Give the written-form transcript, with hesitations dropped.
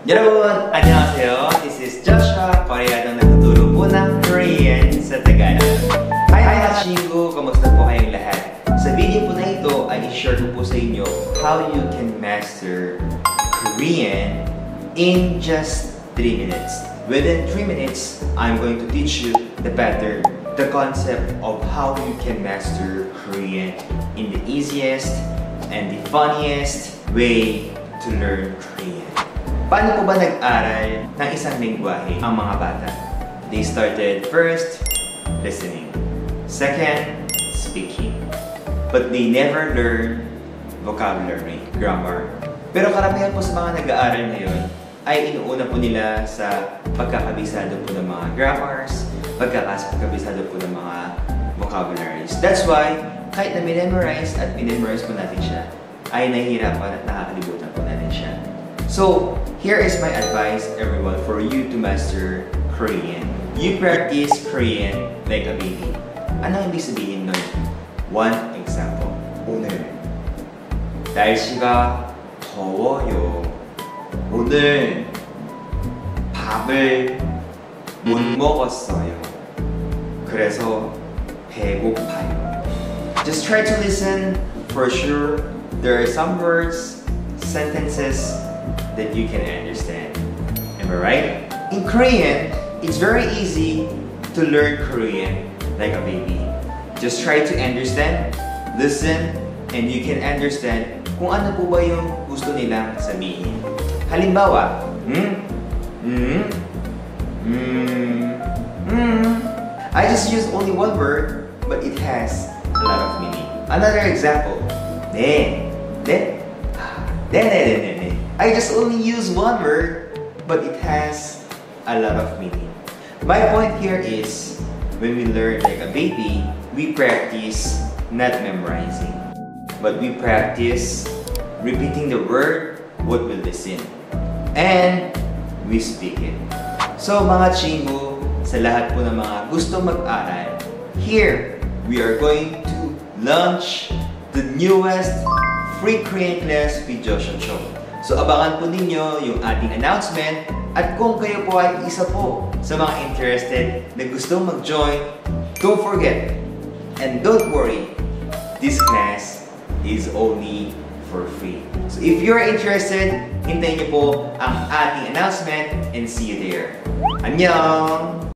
Yun! Annyeonghaseyo! This is Joshua, Koreanong nagtuturo po ng Korean sa Tagalog. Hi mga chingu! Kamusta po kayong lahat? Sa video po na ito ay i-share ko po sa inyo how you can master Korean in just 3 minutes. Within 3 minutes, I'm going to teach you the pattern, the concept of how you can master Korean in the easiest and the funniest way to learn Korean. Paano po ba nag-aral ng isang lengguwahe ang mga bata? They started first, listening. Second, speaking. But they never learned vocabulary, grammar. Pero karamihan po sa mga nag-aaral ngayon ay inuuna po nila sa pagkakabisado po ng mga grammars, pagkakabisado po ng mga vocabularies. That's why, kahit na minemorize at minemorize po natin siya, ay nahihirapan at nakakalimutan po natin siya. So, here is my advice, everyone, for you to master Korean. You practice Korean like a baby. Ano ang ibig sabihin nun? One example. 오늘 날씨가 더워요. 오늘 밥을 못 먹었어요. 그래서 배고파요. Just try to listen. For sure, there are some words, sentences that you can understand. Am I right? In Korean, it's very easy to learn Korean like a baby. Just try to understand, listen, and you can understand kung ano po ba yung gusto nilang sabihin. Halimbawa, I just used only one word, but it has a lot of meaning. Another example, 네. I just only use one word, but it has a lot of meaning. My point here is, when we learn like a baby, we practice not memorizing, but we practice repeating the word, what we listen, and we speak it. So mga chingu, sa lahat po ng mga gusto mag-aral, here, we are going to launch the newest free Korean class with Joshua Cho. So abangan po ninyo yung ating announcement, at kung kayo po ay isa po sa mga interested na gustong mag-join, don't forget and don't worry, this class is only for free. So if you're interested, hintayin niyo po ang ating announcement and see you there. Annyeong!